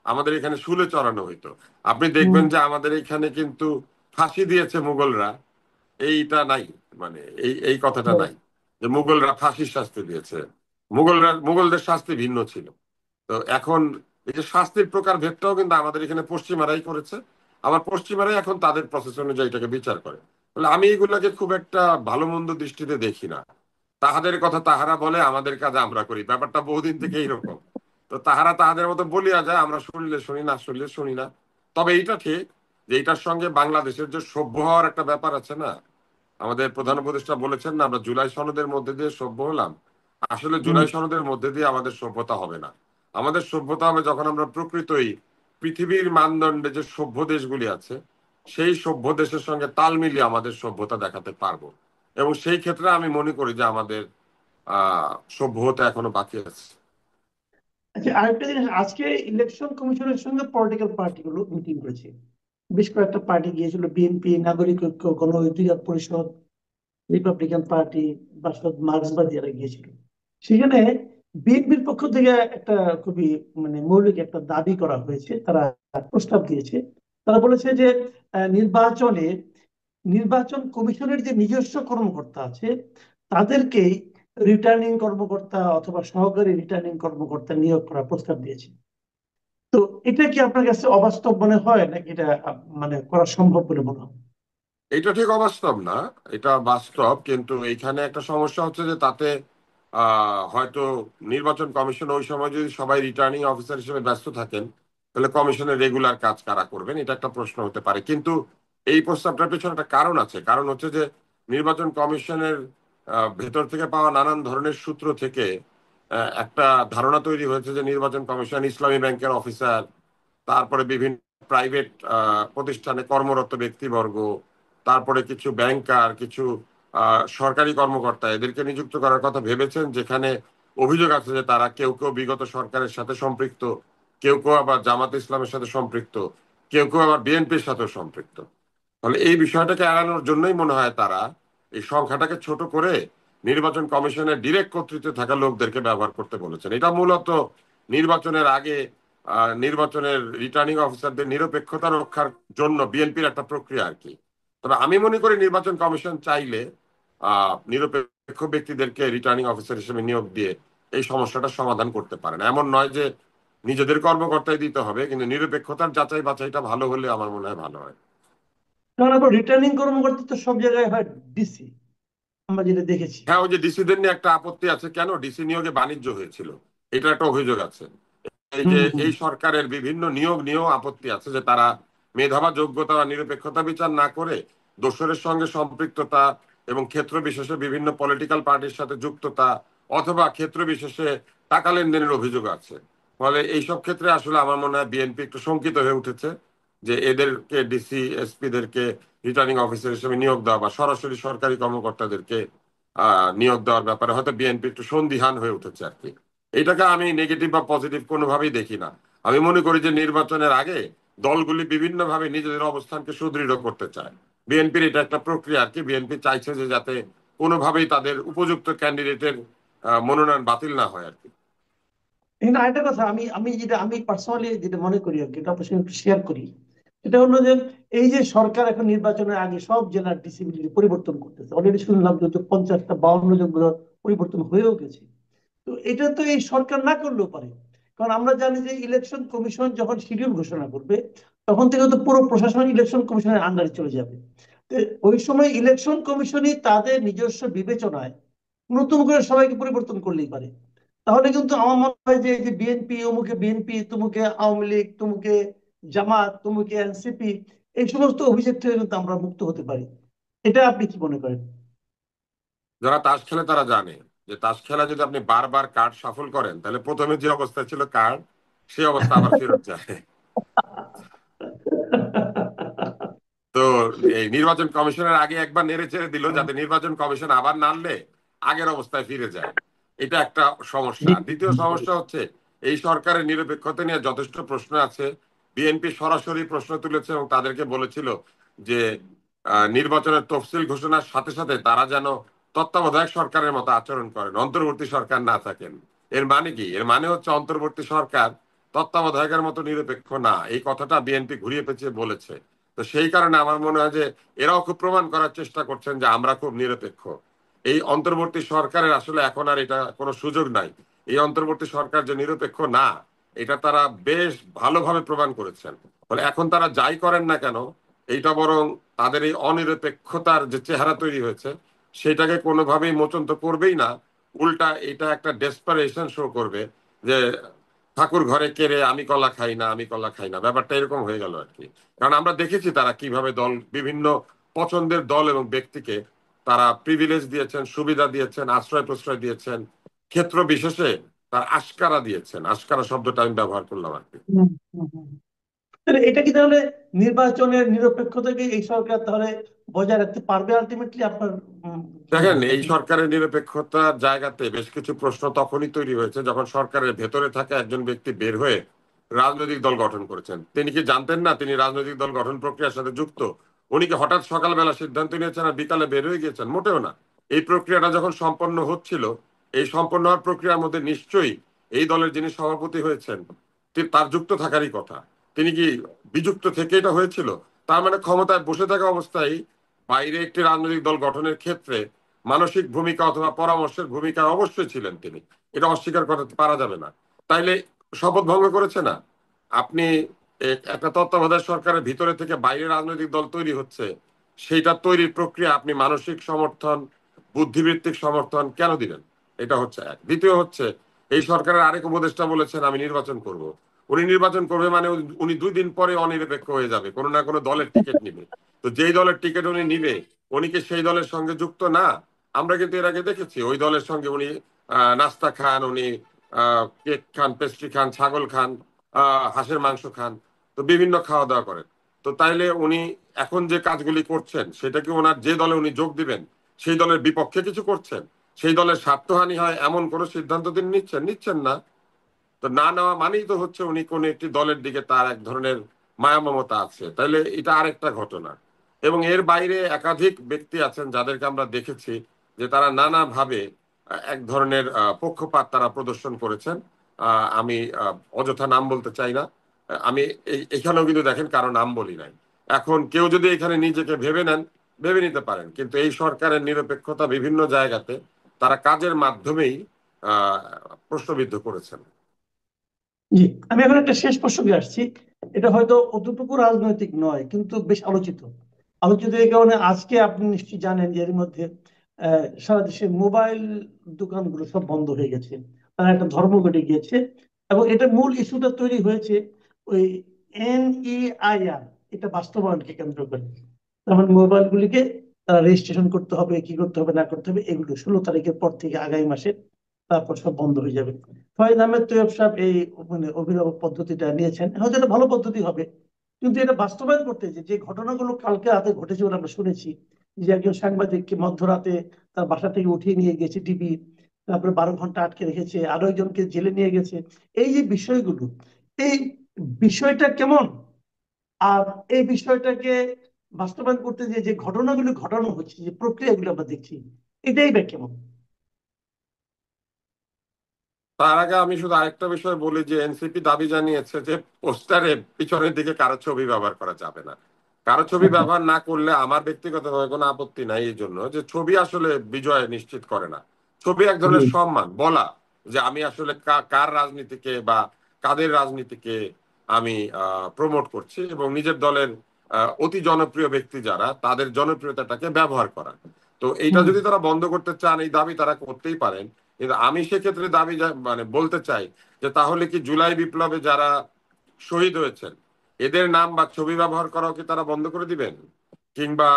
Speaker 8: আমাদের এখানে শুলে চড়ানো হইতো। আপনি দেখবেন যে আমাদের এখানে কিন্তু ফাঁসি দিয়েছে মুঘলরা, এইটা নাই, মানে এই এই কথাটা নাই যে মুঘলরা ফাঁসির শাস্তি দিয়েছে। মুঘলদের শাস্তি ভিন্ন ছিল। তো এখন এই যে শাস্তির প্রকার ভেদটাও কিন্তু আমাদের এখানে পশ্চিমারাই করেছে। আবার পশ্চিমারাই এখন তাদের প্রসেস অনুযায়ী এটাকে বিচার করে। তাহলে আমি এগুলাকে খুব একটা ভালো মন্দ দৃষ্টিতে দেখি না। তাহাদের কথা তাহারা বলে, আমাদের কাজ আমরা করি, ব্যাপারটা বহুদিন থেকে এইরকম। তো তাহারা তাহাদের মতো বলিয়া যায়, আমরা শুনলে শুনি, না শুনলে শুনি না। তবে এইটা ঠিক যে এটার সঙ্গে বাংলাদেশের যে সভ্য হওয়ার একটা ব্যাপার আছে না, আমাদের প্রধান উপদেষ্টা বলেছেন না আমরা জুলাই সনদের মধ্যে দিয়ে সভ্য হলাম। আসলে জুলাই সনদের মধ্যে দিয়ে আমাদের সভ্যতা হবে না। আমাদের সভ্যতা হবে যখন আমরা প্রকৃতই পৃথিবীর মানদণ্ডে যে সভ্য দেশগুলি আছে সেই সভ্য দেশের সঙ্গে তাল মিলিয়ে আমাদের সভ্যতা দেখাতে পারবো। এবং সেই ক্ষেত্রে আমি মনে করি যে আমাদের সভ্য হতে এখনো বাকি আছে।
Speaker 1: আচ্ছা, আরেকটা জিনিস, আজকে ইলেকশন কমিশনের সঙ্গে পলিটিক্যাল পার্টিগুলো মিটিং করেছে। বেশ কয়েকটা পার্টি গিয়েছিল, বিএনপি, নাগরিক ঐক্য, গণ অধিকার পরিষদ, রিপাবলিকান পার্টি, বাসদ, মার্ক্সবাদীরা গিয়েছিল। সেখানে বিএনপির পক্ষ থেকে একটা খুবই মৌলিক একটা দাবি করা হয়েছে, তারা প্রস্তাব দিয়েছে। তারা বলেছে যে নির্বাচনে নির্বাচন কমিশনের যে নিজস্ব কর্মকর্তা আছে তাদেরকেই রিটার্নিং কর্মকর্তা অথবা সহকারী রিটার্নিং কর্মকর্তা নিয়োগ করার প্রস্তাব দিয়েছে। তো এটা কি আপনার কাছে অবাস্তব মনে হয়, নাকি এটা করা সম্ভব বলে মনে হয়?
Speaker 8: এটা ঠিক অবাস্তব না, এটা বাস্তব। কিন্তু এইখানে একটা সমস্যা হচ্ছে যে তাতে হয়তো নির্বাচন কমিশন ওই সময় যদি সবাই রিটার্নিং অফিসার হিসেবে ব্যস্ত থাকেন, তাহলে কমিশনের রেগুলার কাজ কারা করবেন, এটা একটা প্রশ্ন হতে পারে। কিন্তু এই প্রস্তাবটার পেছনে একটা কারণ আছে। কারণ হচ্ছে যে নির্বাচন কমিশনের ভেতর থেকে পাওয়া নানান ধরনের সূত্র থেকে একটা ধারণা তৈরি হয়েছে যে নির্বাচন কমিশন ইসলামী ব্যাংকের অফিসার, তারপরে বিভিন্ন প্রাইভেট প্রতিষ্ঠানে কর্মরত ব্যক্তিবর্গ, তারপরে কিছু ব্যাংকার, কিছু সরকারি কর্মকর্তা, এদেরকে নিযুক্ত করার কথা ভেবেছেন, যেখানে অভিযোগ আছে যে তারা কেউ কেউ বিগত সরকারের সাথে সম্পৃক্ত, কেউ কেউ আবার জামাত ইসলামের সাথে সম্পৃক্ত, কেউ কেউ আবার বিএনপির সাথে সম্পৃক্ত। তাহলে এই বিষয়টাকে এড়ানোর জন্যই মনে হয় তারা এই সংখ্যাটাকে ছোট করে নির্বাচন কমিশনের ডিরেক্ট কর্তৃত্বে থাকা লোকদেরকে ব্যবহার করতে বলেছেন। এটা মূলত নির্বাচনের আগে নির্বাচনের রিটার্নিং অফিসারদের নিরপেক্ষতা রক্ষার জন্য বিএনপির একটা প্রক্রিয়া আর কি। তবে আমি মনে করি নির্বাচন কমিশন চাইলে নিরপেক্ষ ব্যক্তিদেরকে রিটার্নিং অফিসার হিসেবে নিয়োগ দিয়ে এই সমস্যাটা সমাধান করতে পারেন। এমন নয় যে নিজেদের কর্মকর্তাই দিতে হবে, কিন্তু নিরপেক্ষতার যাচাই বাছাইটা ভালো হলে আমার মনে হয় ভালো হয়।
Speaker 1: কারণ এখন রিটার্নিং কর্মকর্তা তো সব জায়গায় হয় ডিসি, আমরা যেটা দেখেছি।
Speaker 8: হ্যাঁ, ওই যে ডিসিদের নিয়ে একটা আপত্তি আছে, কেন ডিসি নিয়োগে বাণিজ্য হয়েছিল, এটা একটা অভিযোগ আছে। এই যে এই সরকারের বিভিন্ন নিয়োগ নিয়েও আপত্তি আছে যে তারা মেধা, যোগ্যতা বা নিরপেক্ষতা বিচার না করে দোসরের সঙ্গে সম্পৃক্ততা এবং ক্ষেত্র বিশেষে বিভিন্ন পলিটিক্যাল পার্টির সাথে যুক্ততা অথবা ক্ষেত্র বিশেষে টাকা লেনদেনের অভিযোগ আছে। ফলে এইসব ক্ষেত্রে আসলে আমার মনে হয় বিএনপি একটু শঙ্কিত হয়ে উঠেছে যে এদেরকে ডিসি এসপি দেরকে রিটার্নিং অফিসার হিসেবে নিয়োগ দেওয়া বা সরাসরি সরকারি কর্মকর্তাদেরকে নিয়োগ দেওয়ার ব্যাপারে হয়তো বিএনপি একটু সন্দিহান হয়ে উঠেছে আর কি। এটাকে আমি নেগেটিভ বা পজিটিভ কোনোভাবেই দেখি না। আমি মনে করি যে নির্বাচনের আগে দলগুলি বিভিন্নভাবে নিজেদের অবস্থানকে সুদৃঢ় করতে চায়। বিএনপির এটা একটা প্রক্রিয়া আর কি। বিএনপি চাইছে যে যাতে কোনোভাবেই তাদের উপযুক্ত ক্যান্ডিডেটের মনোনয়ন বাতিল না হয় আর কি।
Speaker 1: এখানে আরেকটা কথা, আমি আমি যেটা আমি পার্সোনালি যেটা মনে করি আর কি, এটা আপনার সঙ্গে শেয়ার করি। এটা হলো যে এই যে সরকার এখন নির্বাচনের আগে সব জেলার ডিসিবিলিটি পরিবর্তন করতেছে। অলরেডি শুনলাম যে 50টা 52 জন পরিবর্তন হয়েও গেছে। তো এটা তো এই সরকার না করলেও পারে, কারণ আমরা জানি যে ইলেকশন কমিশন যখন শিডিউল ঘোষণা করবে তখন থেকে তো পুরো প্রশাসন ইলেকশন কমিশনের আন্ডারে চলে যাবে। তো ওই সময় ইলেকশন কমিশনই তাদের নিজস্ব বিবেচনায় নতুন করে সবাইকে পরিবর্তন করলেই পারে। তাহলে কিন্তু আমার মনে হয় যে এই যে বিএনপি অমুকে বিএনপি, তুমুকে আওয়ামী লীগ, তুমুকে জামাত, তুমুকে এনসিপি, এই সমস্ত অভিযোগ থেকে কিন্তু আমরা মুক্ত হতে পারি। এটা আপনি কি মনে করেন?
Speaker 8: যারা তাস খেলে তারা জানে যে তাস খেলা যদি আপনি বারবার কার্ড শাফল করেন তাহলে প্রথমে যে অবস্থা ছিল কার্ড, সেই অবস্থা আবার ফেরত যায়। তো এই নির্বাচন কমিশনের আগে একবার নেড়ে চেড়ে দিল যাতে নির্বাচন কমিশন আবার নাড়লে আগের অবস্থায় ফিরে যায়। এটা একটা সমস্যা। আর দ্বিতীয় সমস্যা হচ্ছে এই সরকারের নিরপেক্ষতা নিয়ে যথেষ্ট প্রশ্ন আছে। বিএনপি সরাসরি প্রশ্ন তুলেছে এবং তাদেরকে বলেছিল যে নির্বাচনের তফসিল ঘোষণার সাথে সাথে তারা যেন তত্ত্বাবধায়ক সরকারের মতো আচরণ করেন, অন্তর্বর্তী সরকার না থাকেন। এর মানে কি? এর মানে হচ্ছে অন্তর্বর্তী সরকার তত্ত্বাবধায়কের মতো নিরপেক্ষ না, এই কথাটা বিএনপি ঘুরিয়ে পেঁচিয়ে বলেছে। তো সেই কারণে আমার মনে হয় যে এরাও খুব প্রমাণ করার চেষ্টা করছেন যে আমরা খুব নিরপেক্ষ। এই অন্তর্বর্তী সরকারের আসলে এখন আর এটা কোনো সুযোগ নাই। এই অন্তর্বর্তী সরকার যে নিরপেক্ষ না, এটা তারা বেশ ভালোভাবে প্রমাণ করেছেন। ফলে এখন তারা যাই করেন না কেন, এইটা বরং তাদের এই অনিরপেক্ষতার যে চেহারা তৈরি হয়েছে সেটাকে কোনোভাবেই মোচন তো করবেই না, উল্টা এটা একটা ডেসপারেশন শো করবে যে ঠাকুর ঘরে কেড়ে আমি কলা খাই না, আমি কলা খাই না, ব্যাপারটা এরকম হয়ে গেল আর কি। কারণ আমরা দেখেছি তারা কিভাবে বিভিন্ন পছন্দের দল এবং ব্যক্তিকে তারা প্রিভিলেজ দিয়েছেন, সুবিধা দিয়েছেন, আশ্রয় প্রশ্রয় দিয়েছেন, ক্ষেত্র বিশেষে তার আশকারা দিয়েছেন। আশকারা শব্দটা আমি ব্যবহার করলাম আর কি।
Speaker 1: হুম, হুম, হুম। তাহলে এটা কি তাহলে নির্বাচনের নিরপেক্ষতাকে এই সরকার তাহলে বজায় রাখতে পারবে আলটিমেটলি? আপনার কি মনে
Speaker 8: দেখেন,
Speaker 1: হয়?
Speaker 8: এই সরকারের নিরপেক্ষতার জায়গাতে বেশ কিছু প্রশ্ন তখনই তৈরি হয়েছে যখন সরকারের ভেতরে থাকা একজন ব্যক্তি বের হয়ে রাজনৈতিক দল গঠন করেছেন। তিনি কি জানতেন না তিনি রাজনৈতিক দল গঠন প্রক্রিয়ার সাথে যুক্ত? উনি কি হঠাৎ সকালবেলা সিদ্ধান্ত নিয়েছেন আর বিকালে বের হয়ে গিয়েছেন? মোটেও না। এই প্রক্রিয়াটা যখন সম্পন্ন হচ্ছিল, এই সম্পন্ন হওয়ার প্রক্রিয়ার মধ্যে নিশ্চয়ই এই দলের যিনি সভাপতি হয়েছেন তার যুক্ত থাকারই কথা। তিনি কি বিযুক্ত থেকে এটা হয়েছিল? তার মানে ক্ষমতায় বসে থাকা অবস্থায় বাইরে একটি রাজনৈতিক দল গঠনের ক্ষেত্রে মানসিক ভূমিকা অথবা পরামর্শের ভূমিকা অবশ্যই ছিলেন তিনি, এটা অস্বীকার করতে পারা যাবে না। তাইলে শপথ ভঙ্গ করেছে না? আপনি একটা তত্ত্বাবধায়ক সরকারের ভিতরে থেকে বাইরে রাজনৈতিক দল তৈরি হচ্ছে, সেইটা তৈরির প্রক্রিয়া আপনি মানসিক সমর্থন, বুদ্ধিবৃত্তিক সমর্থন কেন দিবেন? এটা হচ্ছে এক। দ্বিতীয় হচ্ছে এই সরকারের আরেক উপদেষ্টা বলেছেন আমি নির্বাচন করব। উনি নির্বাচন করবে মানে উনি 2 দিন পরে অনিরপেক্ষ হয়ে যাবে, কোনো না কোনো দলের টিকিট নিবে। তো যেই দলের টিকিট উনি নিবে, উনি কি সেই দলের সঙ্গে যুক্ত না? আমরা কিন্তু এর আগে দেখেছি ওই দলের সঙ্গে উনি নাস্তা খান, উনি কেক খান, পেস্ট্রি খান, ছাগল খান, হাঁসের মাংস খান, তো বিভিন্ন খাওয়া দাওয়া করেন। তো তাইলে উনি এখন যে কাজগুলি করছেন সেটা কি ওনার যে দলে উনি যোগ দিবেন সেই দলের বিপক্ষে কিছু করছেন? সেই দলের স্বার্থহানি হয় এমন কোন সিদ্ধান্ত তিনি নিচ্ছেন না। তো না নেওয়া মানেই তো হচ্ছে উনি কোন একটি দলের দিকে তার এক ধরনের মায়া মমতা আছে। তাহলে এটা আরেকটা ঘটনা। এবং এর বাইরে একাধিক ব্যক্তি আছেন যাদেরকে আমরা দেখেছি যে তারা নানাভাবে এক ধরনের পক্ষপাত তারা প্রদর্শন করেছেন। আমি অযথা নাম বলতে চাই না। আমি এখানেও কিন্তু দেখেন কারো নাম বলি নাই। এখন কেউ যদি এখানে নিজেকে ভেবে নেন, ভেবে নিতে পারেন, কিন্তু এই সরকারের নিরপেক্ষতা বিভিন্ন জায়গাতে তারা কাজের মাধ্যমেই আহ প্রশ্নবিদ্ধ করেছেন।
Speaker 1: জি, আমি এখন একটা শেষ প্রসঙ্গে আসছি। এটা হয়তো অতটুকু রাজনৈতিক নয় কিন্তু বেশ আলোচিত। আলোচিত এই কারণে আজকে আপনি নিশ্চয়ই জানেন যে এর মধ্যে সারা দেশে মোবাইল দোকানগুলো সব বন্ধ হয়ে গেছে। তার একটা ধর্মঘটে গিয়েছে এবং এটা মূল ইস্যুটা তৈরি হয়েছে ওই NEIR এটা বাস্তবায়নকে কেন্দ্র করে। তার মানে মোবাইলগুলিকে রেজিস্ট্রেশন করতে হবে, কি করতে হবে না করতে হবে, এগুলো 16 তারিখের পর থেকে আগামী মাসে তারপর সব বন্ধ হয়ে যাবে। ফয়েজ আহমেদ তৈয়ব সাহেব এই মানে অভিনব পদ্ধতিটা নিয়েছেন, হয়তো এটা ভালো পদ্ধতি হবে, কিন্তু এটা বাস্তবায়ন করতে যে ঘটনাগুলো কালকে রাতে ঘটেছে বলে আমরা শুনেছি, যে একজন সাংবাদিককে মধ্যরাতে তার বাসা থেকে উঠিয়ে নিয়ে গেছে ডিবি, তারপরে 12 ঘন্টা আটকে রেখেছে, আরো একজনকে জেলে নিয়ে গেছে, এই যে বিষয়গুলো, এই বিষয়টা কেমন? আর এই বিষয়টাকে বাস্তবায়ন করতে যে ঘটনাগুলো ঘটানো হচ্ছে, যে প্রক্রিয়াগুলো আমরা দেখছি, এটাই বা কেমন?
Speaker 8: তার আগে আমি শুধু আরেকটা বিষয় বলি যে এনসিপি দাবি জানিয়েছে যে পোস্টারে পিছনের দিকে কারো ছবি ব্যবহার করা যাবে না। কারো ছবি ব্যবহার না করলে আমার ব্যক্তিগতভাবে কোনো আপত্তি নাই, এই জন্য যে ছবি আসলে বিজয় নিশ্চিত করে না। ছবি এক ধরনের সম্মান, বলা যে আমি আসলে কার রাজনীতিকে বা কাদের রাজনীতিকে আমি প্রমোট করছি, এবং নিজের দলের অতি জনপ্রিয় ব্যক্তি যারা তাদের জনপ্রিয়তাটাকে ব্যবহার করা। তো এইটা যদি তারা বন্ধ করতে চান, এই দাবি তারা করতেই পারেন। কিন্তু আমি সেক্ষেত্রে দাবি মানে বলতে চাই যে তাহলে কি জুলাই বিপ্লবে যারা শহীদ হয়েছেন এদের নাম বা ছবি ব্যবহার করাও কি তারা বন্ধ করে দিবেন? কিংবা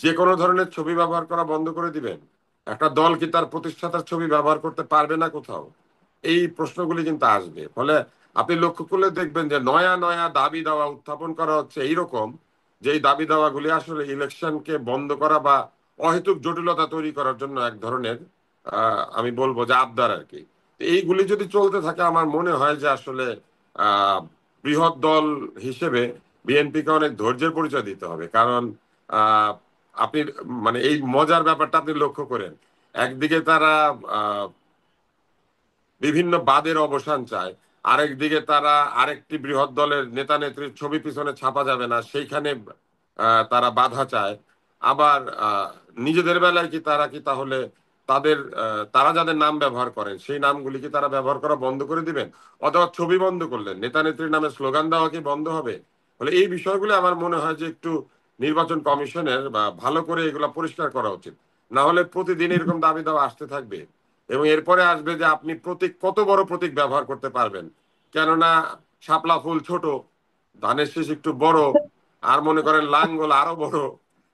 Speaker 8: যে কোনো ধরনের ছবি ব্যবহার করা বন্ধ করে দিবেন? একটা দল কি তার প্রতিষ্ঠাতার ছবি ব্যবহার করতে পারবে না কোথাও? এই প্রশ্নগুলি কিন্তু আসবে। ফলে আপনি লক্ষ্য করলে দেখবেন যে নয়া নয়া দাবি দাওয়া উত্থাপন করা হচ্ছে এইরকম যেই দাবি দাওয়াগুলি আসলে ইলেকশনকে বন্ধ করা বা অহেতুক জটিলতা তৈরি করার জন্য এক ধরনের আমি বলবো যে আবদার আর কি। তো এইগুলি যদি চলতে থাকে আমার মনে হয় যে আসলে আহ বৃহৎ দল হিসেবে বিএনপিকে অনেক ধৈর্যের পরিচয় দিতে হবে। কারণ আহ আপনি মানে এই মজার ব্যাপারটা আপনি লক্ষ্য করেন, একদিকে তারা আহ বিভিন্ন বাদের অবসান চায়, আরেকদিকে তারা আরেকটি বৃহৎ দলের নেতা নেত্রীর ছবি পিছনে ছাপা যাবে না সেইখানে তারা বাধা চায়। আবার নিজেদের বেলায় কি তারা কি তাহলে তাদের তারা যাদের নাম ব্যবহার করেন সেই নামগুলি কি তারা ব্যবহার করা বন্ধ করে দিবেন, অথবা ছবি বন্ধ করলেন নেতা নেত্রীর নামে স্লোগান দেওয়া কি বন্ধ হবে? বলে এই বিষয়গুলো আমার মনে হয় যে একটু নির্বাচন কমিশনের বা ভালো করে এগুলা পরিষ্কার করা উচিত। না হলে প্রতিদিন এরকম দাবি দাওয়া আসতে থাকবে এবং এরপরে আসবে যে আপনি প্রতীক কত বড় প্রতীক ব্যবহার করতে পারবেন। কেননা শাপলা ফুল ছোট, ধানের শীষ একটু বড়, আর মনে করেন লাঙ্গল আরো বড়,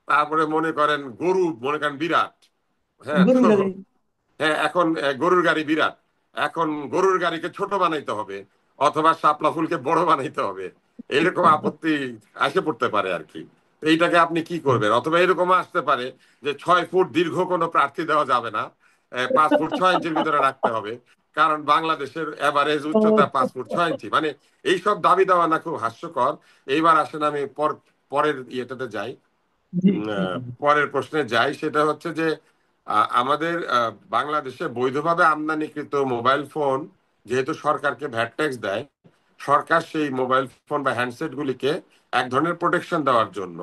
Speaker 8: তারপরে মনে করেন গরু মনে করেন বিরাট। হ্যাঁ,
Speaker 1: গরুর
Speaker 8: তো
Speaker 1: গাড়ি।
Speaker 8: হ্যাঁ এখন গরুর গাড়ি বিরাট, এখন গরুর গাড়িকে ছোট বানাইতে হবে অথবা শাপলা ফুলকে বড় বানাইতে হবে, এরকম আপত্তি আসে পড়তে পারে আর কি। তো এইটাকে আপনি কি করবেন? অথবা এরকম আসতে পারে যে 6 ফুট দীর্ঘ কোনো প্রার্থী দেওয়া যাবে না, 5 ফুট 6 ইঞ্চির ভিতরে রাখতে হবে, কারণ বাংলাদেশের এভারেজ উচ্চতা 5 ফুট 6 ইঞ্চি। মানে এইসব দাবি দেওয়া না খুব হাস্যকর। এইবার আসেন আমি পরের ইয়েটাতে যাই,
Speaker 1: জি জি
Speaker 8: পরের প্রশ্নে যাই। সেটা হচ্ছে যে আমাদের বাংলাদেশে বৈধভাবে আমদানিকৃত মোবাইল ফোন যেহেতু সরকারকে ভ্যাট ট্যাক্স দেয়, সরকার সেই মোবাইল ফোন বা হ্যান্ডসেট গুলিকে এক ধরনের প্রোটেকশন দেওয়ার জন্য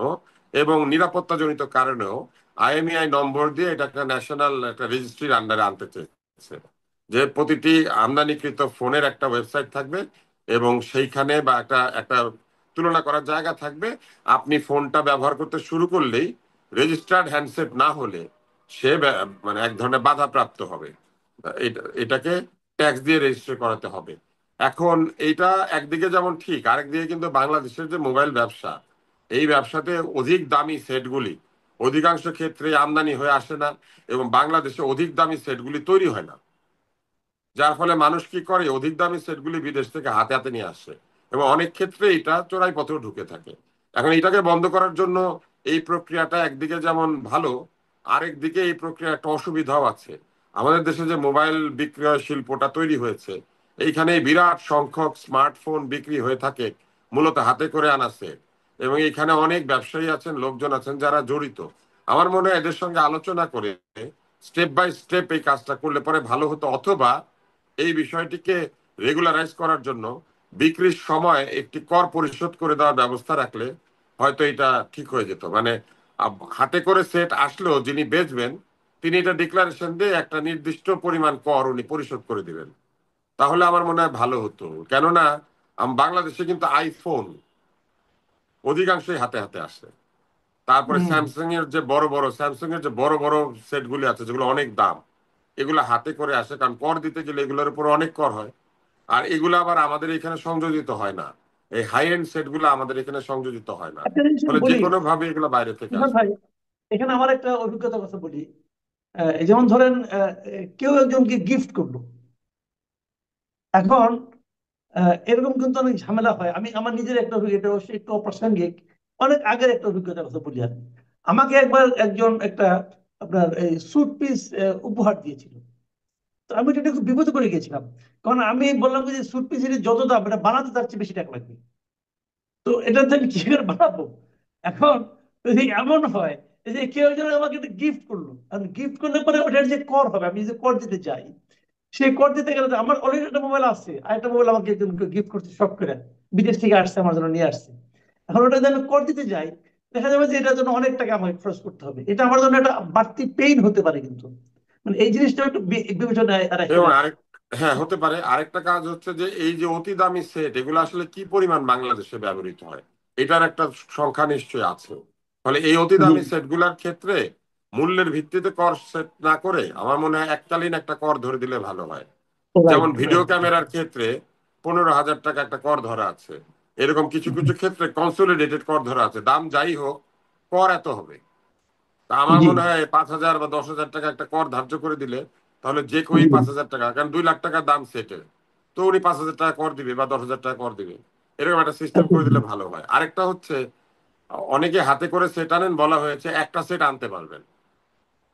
Speaker 8: এবং নিরাপত্তাজনিত কারণেও আইএমইআই নম্বর দিয়ে এটা একটা ন্যাশনাল একটা রেজিস্ট্রির আন্ডারে আনতে চেয়েছে, যে প্রতিটি আমদানিকৃত ফোনের একটা ওয়েবসাইট থাকবে এবং সেইখানে বা একটা একটা তুলনা করার জায়গা থাকবে। আপনি ফোনটা ব্যবহার করতে শুরু করলেই রেজিস্টার্ড হ্যান্ডসেট না হলে সে মানে এক ধরনের বাধাপ্রাপ্ত হবে, এটাকে ট্যাক্স দিয়ে রেজিস্টার করাতে হবে। এখন এইটা একদিকে যেমন ঠিক, আরেকদিকে কিন্তু বাংলাদেশের যে মোবাইল ব্যবসা, এই ব্যবসাতে অধিক দামি সেটগুলি অধিকাংশ ক্ষেত্রে আমদানি হয়ে আসে না এবং বাংলাদেশে অধিক দামি সেটগুলি তৈরি হয় না, যার ফলে মানুষ কি করে অধিক দামি সেটগুলি বিদেশ থেকে হাতে হাতে নিয়ে আসে এবং অনেক ক্ষেত্রে এটা চোরাই পথেও ঢুকে থাকে। এখন এটাকে বন্ধ করার জন্য এই প্রক্রিয়াটা একদিকে যেমন ভালো, আরেক দিকে এই প্রক্রিয়া একটা অসুবিধাও আছে। আমাদের দেশে যে মোবাইল বিক্রয় শিল্পটা তৈরি হয়েছে, এইখানে বিরাট সংখ্যক স্মার্টফোন বিক্রি হয়ে থাকে মূলত হাতে করে আনা সেট, এবং এখানে অনেক ব্যবসায়ী আছেন, লোকজন আছেন যারা জড়িত। আমার মনে হয় এদের সঙ্গে আলোচনা করে স্টেপ বাই স্টেপ এই কাজটা করলে পরে ভালো হতো, অথবা এই বিষয়টিকে রেগুলারাইজ করার জন্য বিক্রির সময় একটি কর পরিশোধ করে দেওয়ার ব্যবস্থা রাখলে হয়তো এটা ঠিক হয়ে যেত। মানে হাতে করে সেট আসলেও যিনি বেচবেন তিনি এটা ডিক্লারেশন দিয়ে একটা নির্দিষ্ট পরিমাণ কর উনি পরিশোধ করে দিবেন, তাহলে আমার মনে হয় ভালো হতো। কেননা বাংলাদেশে কিন্তু আইফোন অধিকাংশই হাতে হাতে আসে। তারপরে
Speaker 1: হুম।
Speaker 8: স্যামসাং এর যে বড় বড় সেট গুলি আছে যেগুলো অনেক দাম, এগুলো হাতে করে আসে, কারণ কর দিতে গেলে এগুলোর উপর অনেক কর হয়। আর এগুলো আবার আমাদের এখানে সংযোজিত হয় না, এই হাই এন্ড সেট গুলো আমাদের এখানে সংযোজিত হয় না,
Speaker 1: একটা জিনিস আমি
Speaker 8: ফলে যে
Speaker 1: বলি
Speaker 8: কোনো ভাবে এগুলো বাইরে থেকে
Speaker 1: ইরফান
Speaker 8: আসবে।
Speaker 1: ভাই, এখানে আমার একটা অভিজ্ঞতার কথা বলি। এই যেমন ধরেন কেউ একজনকে গিফট করলো। এখন এরকম কিন্তু অনেক ঝামেলা হয়। আমি আমার নিজের একটা অভিজ্ঞতা, অবশ্যই একটু অপ্রাসঙ্গিক, অনেক আগের একটা অভিজ্ঞতার কথা বলি আমি। আমাকে একবার একজন একটা আপনার এই স্যুট পিস উপহার দিয়েছিল। তো আমি এটা খুব বিপদে পড়ে গেছিলাম, কারণ আমি বললাম যে স্যুট পিসের যত দাম, এটা বানাতে তার চেয়ে বেশি টাকা লাগবে। তো এটাতে আমি কি করে বানাবো? এখন যদি এমন হয় যে কেউ একজন আমাকে একটা গিফট করলো, আর গিফট করলে পরে ওটার যে কর হবে, আমি যে কর দিতে চাই, সেই কর দিতে গেলে তো আমার অলরেডি একটা মোবাইল আছে, আর একটা মোবাইল আমাকে একজন গিফট করছে শখ করে, বিদেশ থেকে আসছে আমার জন্য নিয়ে আসছে। এখন ওটা যদি আমি কর দিতে যাই, দেখা যাবে যে এটার জন্য অনেক টাকা আমাকে খরচ করতে হবে। এটা আমার জন্য একটা বাড়তি পেইন হতে পারে কিন্তু। মানে এই জিনিসটা একটু বিবেচনায় রাখতে
Speaker 8: এবং
Speaker 1: হবে।
Speaker 8: আরেক হ্যাঁ হতে পারে, আরেকটা কাজ হচ্ছে যে এই যে অতি দামি সেট এগুলো আসলে কি পরিমাণ বাংলাদেশে ব্যবহৃত হয় এটার একটা সংখ্যা নিশ্চয়ই আছে। ফলে এই অতি
Speaker 1: জি।
Speaker 8: দামি সেট গুলার ক্ষেত্রে মূল্যের ভিত্তিতে কর সেট না করে আমার মনে হয় এককালীন একটা কর ধরে দিলে ভালো হয়। যেমন
Speaker 1: রাইট
Speaker 8: ভিডিও
Speaker 1: রাইট।
Speaker 8: ক্যামেরার ক্ষেত্রে 15,000 টাকা একটা কর ধরা আছে, এরকম কিছু কিছু ক্ষেত্রে কনসোলিডেটেড কর ধরা আছে, দাম যাই হোক কর এত হবে। তা আমার
Speaker 1: জি।
Speaker 8: মনে হয় 5,000 বা 10,000 টাকা একটা কর ধার্য করে দিলে তাহলে যে কেউই 5,000 টাকা, কারণ 2 লাখ টাকার দাম সেটের, তো উনি 5,000 টাকা কর দিবে বা 10,000 টাকা কর দিবে, এরকম একটা সিস্টেম করে দিলে ভালো হয়। আরেকটা হচ্ছে অনেকে হাতে করে সেট আনেন, বলা হয়েছে একটা সেট আনতে পারবেন।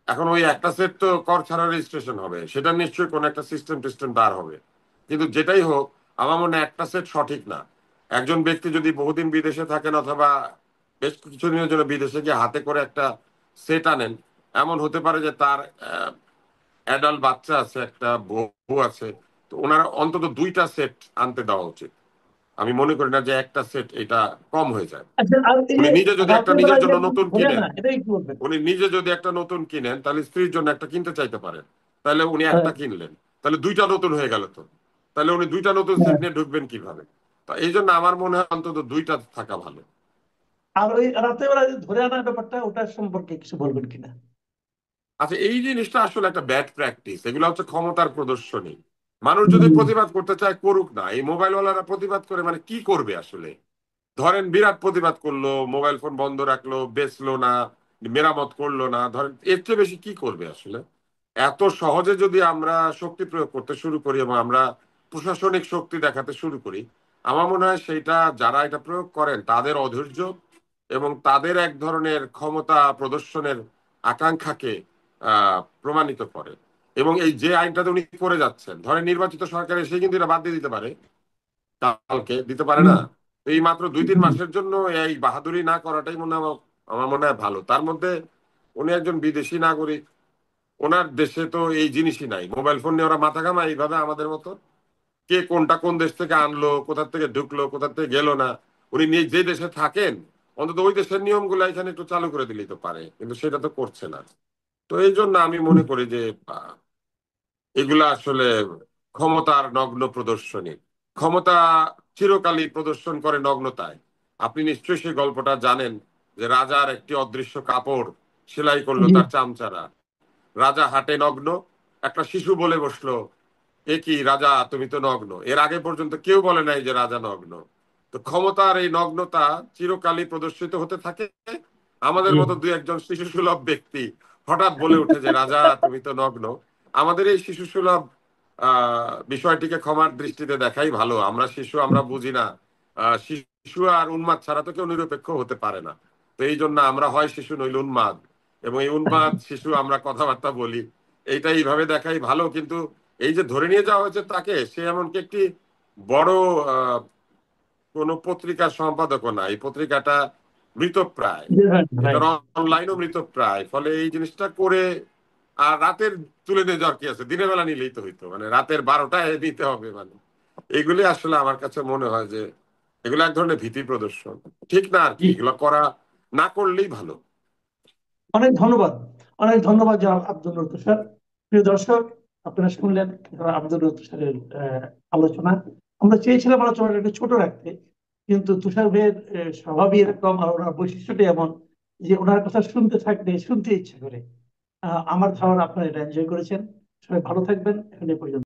Speaker 8: এখন ওই একটা সেট তো কর ছাড়া রেজিস্ট্রেশন হবে, সেটা নিশ্চয়ই কোনো একটা সিস্টেম বার হবে। কিন্তু যেটাই হোক, আমার মনে হয় একটা সেট সঠিক না। একজন ব্যক্তি যদি বহুদিন বিদেশে থাকেন অথবা বেশ কিছুদিনের জন্য বিদেশে গিয়ে হাতে করে একটা সেট আনেন, এমন হতে পারে যে তার অ্যাডাল্ট বাচ্চা আছে, একটা বউ আছে, তো ওনারা অন্তত 2টা সেট আনতে দেওয়া উচিত। আমি মনে করি না যে একটা সেট এটা কম হয়ে যায়।
Speaker 1: আচ্ছা, আর এই
Speaker 8: উনি
Speaker 1: যে
Speaker 8: নিজে যদি একটা
Speaker 1: রাতের
Speaker 8: নিজের
Speaker 1: বেলায় যে
Speaker 8: জন্য নতুন
Speaker 1: ধরে
Speaker 8: কিনেন,
Speaker 1: না, এটাই কি বলবেন?
Speaker 8: একটা নতুন কিনেন, তাহলে স্ত্রীর জন্য একটা কিনতে চাইতে পারেন। তাহলে উনি
Speaker 1: হ্যাঁ,
Speaker 8: একটা কিনলেন, তাহলে 2টা নতুন হয়ে গেল। তো তাহলে উনি 2টা নতুন সেট
Speaker 1: হ্যাঁ।
Speaker 8: নিয়ে ঢুকবেন কিভাবে? তো এই জন্য আমার মনে হয় অন্তত 2টা থাকা ভালো।
Speaker 1: আর ওই রাতের বেলায় যে ধরে আনার ব্যাপারটা, ওটার সম্পর্কে কিছু বলবেন কিনা?
Speaker 8: আচ্ছা, এই জিনিসটা আসলে একটা ব্যাড প্র্যাকটিস। এগুলো হচ্ছে ক্ষমতার প্রদর্শনী। মানুষ যদি
Speaker 1: হুম।
Speaker 8: প্রতিবাদ করতে চায় করুক না। এই মোবাইলওয়ালারা প্রতিবাদ করে মানে কি করবে আসলে? ধরেন বিরাট প্রতিবাদ করলো, মোবাইল ফোন বন্ধ রাখলো, বেচলো না, মেরামত করলো না, ধরেন এর চেয়ে বেশি কি করবে আসলে? এত সহজে যদি আমরা শক্তি প্রয়োগ করতে শুরু করি এবং আমরা প্রশাসনিক শক্তি দেখাতে শুরু করি, আমার মনে হয় সেইটা যারা এটা প্রয়োগ করেন তাদের অধৈর্য এবং তাদের এক ধরনের ক্ষমতা প্রদর্শনের আকাঙ্ক্ষাকে প্রমাণিত করে। এবং এই যে আইনটাতে উনি করে যাচ্ছেন, ধরেন নির্বাচিত সরকার এসে কিন্তু এটা বাদ দিয়ে দিতে পারে, কালকে দিতে পারে
Speaker 1: হুম।
Speaker 8: না। তো এই মাত্র 2-3 মাসের জন্য এই বাহাদুরি না করাটাই মনে হয় আমার মনে হয় ভালো। তার মধ্যে উনি একজন বিদেশি নাগরিক, ওনার দেশে তো এই জিনিসই নাই। মোবাইল ফোন নিয়ে ওরা মাথা ঘামায় এইভাবে আমাদের মতো? কে কোনটা কোন দেশ থেকে আনলো, কোথা থেকে ঢুকলো, কোথা থেকে গেল না, উনি যে দেশে থাকেন অন্তত ওই দেশের নিয়মগুলো এখানে একটু চালু করে দিলেই তো পারে, কিন্তু সেটা তো করছে না। তো এই জন্য আমি মনে করি যে এগুলা আসলে ক্ষমতার নগ্ন প্রদর্শনী। ক্ষমতা চিরকালই প্রদর্শন করে নগ্নতায়। আপনি নিশ্চয়ই সেই গল্পটা জানেন যে রাজার একটি অদৃশ্য কাপড় সেলাই করলো
Speaker 1: জি।
Speaker 8: তার চামচারা। রাজা হাটে নগ্ন, একটা শিশু বলে বসলো, এ কি রাজা, তুমি তো নগ্ন। এর আগে পর্যন্ত কেউ বলে নাই যে রাজা নগ্ন। তো ক্ষমতার এই নগ্নতা চিরকালই প্রদর্শিত হতে থাকে। আমাদের
Speaker 1: জি।
Speaker 8: মতো 2-1 শিশু সুলভ ব্যক্তি হঠাৎ বলে উঠে যে রাজা তুমি তো নগ্ন। আমাদের এই শিশু সুলভ বিষয়টিকে ক্ষমার দৃষ্টিতে দেখাই ভালো। আমরা শিশু, আমরা বুঝি না। শিশু আর উন্মাদ ছাড়া তো কেউ নিরপেক্ষ হতে পারে না। তো এই জন্য আমরা হয় শিশু নইলে উন্মাদ, এবং এই উন্মাদ শিশু আমরা কথাবার্তা বলি, এইটা এইভাবে দেখাই ভালো। কিন্তু এই যে ধরে নিয়ে যাওয়া হয়েছে তাকে, সে এমনকি একটি বড় আহ কোন পত্রিকার সম্পাদকও না। এই পত্রিকাটা মৃতপ্রায়, এটার অনলাইনও মৃতপ্রায়। ফলে এই জিনিসটা করে আর রাতের তুলে নিয়ে যাওয়ার কি আছে? দিনের বেলা নিলেই তো হইতো, মানে রাতের 12টায় নিতে হবে মানে। এগুলি আসলে আমার কাছে মনে হয় যে এগুলো এক ধরনের ভীতি প্রদর্শন। ঠিক না আর কি,
Speaker 1: জি।
Speaker 8: এগুলো করা না করলেই ভালো।
Speaker 1: অনেক ধন্যবাদ। অনেক ধন্যবাদ জনাব আব্দুল নূর তুষার। প্রিয় দর্শক, আপনারা শুনলেন জনাব আব্দুল নূর তুষারের আলোচনা। আমরা চেয়েছিলাম আলোচনাটা একটু ছোট রাখতে, কিন্তু তুষার ভাইয়ের স্বভাবই এরকম, আর ওনার বৈশিষ্ট্যটাই এমন যে ওনার কথা শুনতে থাকলে শুনতে ইচ্ছে করে। আমার ধারণা আপনারা এটা এনজয় করেছেন। সবাই ভালো থাকবেন। এখন এ পর্যন্ত।